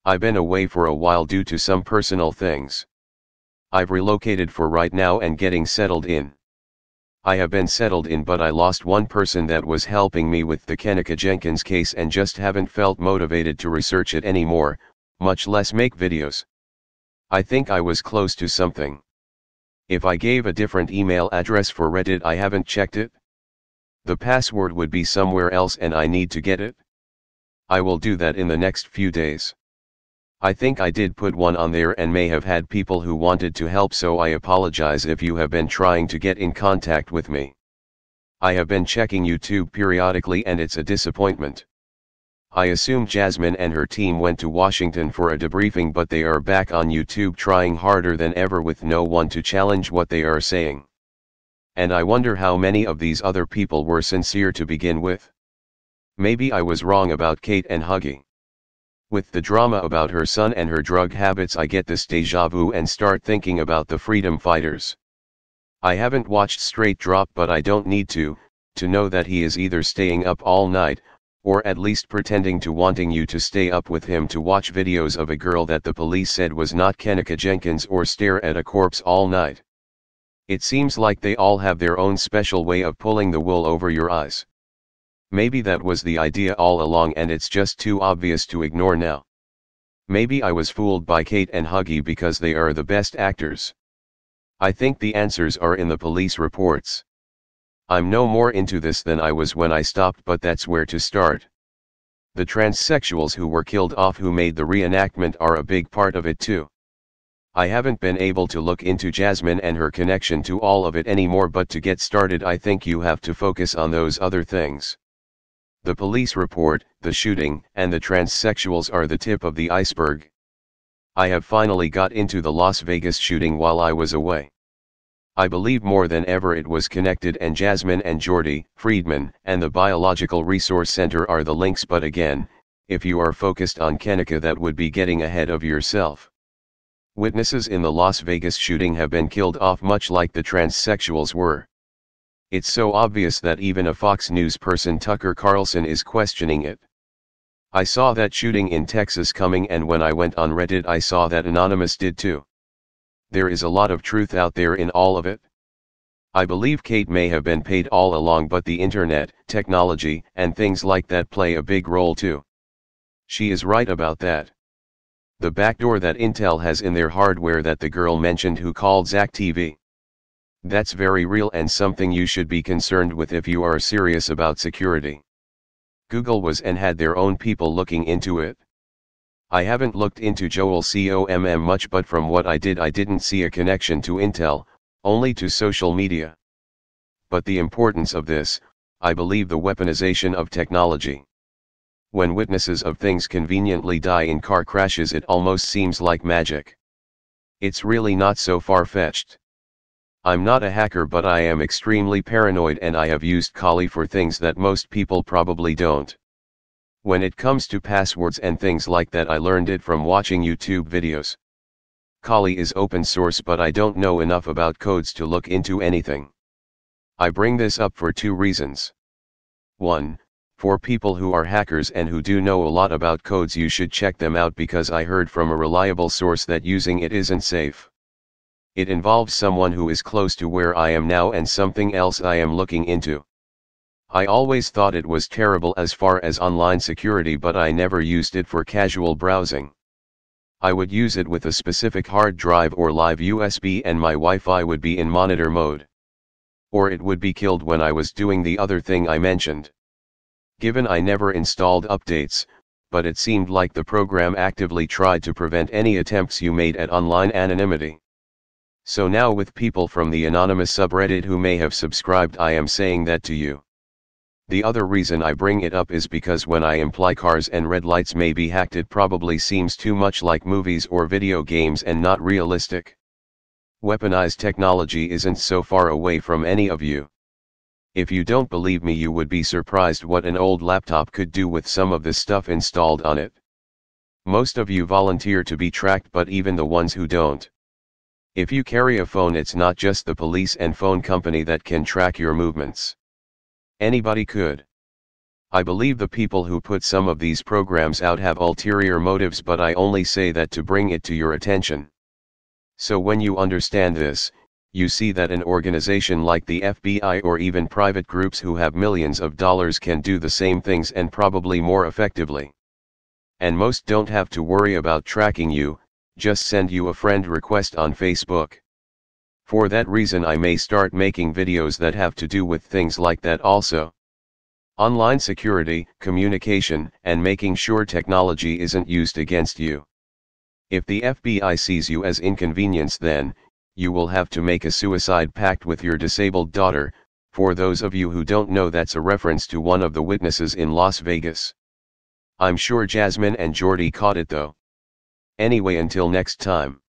I've been away for a while due to some personal things. I've relocated for right now and getting settled in. I have been settled in, but I lost one person that was helping me with the Kenneka Jenkins case and just haven't felt motivated to research it anymore, much less make videos. I think I was close to something. If I gave a different email address for Reddit, I haven't checked it. The password would be somewhere else and I need to get it. I will do that in the next few days. I think I did put one on there and may have had people who wanted to help, so I apologize if you have been trying to get in contact with me. I have been checking YouTube periodically and it's a disappointment. I assume Jasmine and her team went to Washington for a debriefing, but they are back on YouTube trying harder than ever with no one to challenge what they are saying. And I wonder how many of these other people were sincere to begin with. Maybe I was wrong about Kate and Huggy. With the drama about her son and her drug habits, I get this deja vu and start thinking about the freedom fighters. I haven't watched Straight Drop, but I don't need to know that he is either staying up all night, or at least pretending to wanting you to stay up with him to watch videos of a girl that the police said was not Kenneka Jenkins, or stare at a corpse all night. It seems like they all have their own special way of pulling the wool over your eyes. Maybe that was the idea all along and it's just too obvious to ignore now. Maybe I was fooled by Kate and Huggy because they are the best actors. I think the answers are in the police reports. I'm no more into this than I was when I stopped, but that's where to start. The transsexuals who were killed off who made the reenactment are a big part of it too. I haven't been able to look into Jasmine and her connection to all of it anymore, but to get started I think you have to focus on those other things. The police report, the shooting, and the transsexuals are the tip of the iceberg. I have finally got into the Las Vegas shooting while I was away. I believe more than ever it was connected, and Jasmine and Jordy, Friedman, and the Biological Resource Center are the links, but again, if you are focused on Kenneka, that would be getting ahead of yourself. Witnesses in the Las Vegas shooting have been killed off much like the transsexuals were. It's so obvious that even a Fox News person, Tucker Carlson, is questioning it. I saw that shooting in Texas coming, and when I went on Reddit I saw that Anonymous did too. There is a lot of truth out there in all of it. I believe Kate may have been paid all along, but the internet, technology, and things like that play a big role too. She is right about that. The backdoor that Intel has in their hardware that the girl mentioned who called Zach TV. That's very real and something you should be concerned with if you are serious about security. Google was and had their own people looking into it. I haven't looked into Joel COMM much, but from what I didn't see a connection to Intel, only to social media. But the importance of this, I believe the weaponization of technology. When witnesses of things conveniently die in car crashes, it almost seems like magic. It's really not so far-fetched. I'm not a hacker, but I am extremely paranoid, and I have used Kali for things that most people probably don't. When it comes to passwords and things like that, I learned it from watching YouTube videos. Kali is open source, but I don't know enough about codes to look into anything. I bring this up for two reasons. 1. For people who are hackers and who do know a lot about codes, you should check them out, because I heard from a reliable source that using it isn't safe. It involves someone who is close to where I am now and something else I am looking into. I always thought it was terrible as far as online security, but I never used it for casual browsing. I would use it with a specific hard drive or live USB, and my Wi-Fi would be in monitor mode. Or it would be killed when I was doing the other thing I mentioned. Given I never installed updates, but it seemed like the program actively tried to prevent any attempts you made at online anonymity. So now, with people from the anonymous subreddit who may have subscribed, I am saying that to you. The other reason I bring it up is because when I imply cars and red lights may be hacked, it probably seems too much like movies or video games and not realistic. Weaponized technology isn't so far away from any of you. If you don't believe me, you would be surprised what an old laptop could do with some of the stuff installed on it. Most of you volunteer to be tracked, but even the ones who don't. If you carry a phone, it's not just the police and phone company that can track your movements. Anybody could. I believe the people who put some of these programs out have ulterior motives, but I only say that to bring it to your attention. So when you understand this, you see that an organization like the FBI or even private groups who have millions of dollars can do the same things and probably more effectively. And most don't have to worry about tracking you, just send you a friend request on Facebook. For that reason I may start making videos that have to do with things like that also. Online security, communication, and making sure technology isn't used against you. If the FBI sees you as inconvenience, then you will have to make a suicide pact with your disabled daughter. For those of you who don't know, that's a reference to one of the witnesses in Las Vegas. I'm sure Jasmine and Jordy caught it though. Anyway, until next time.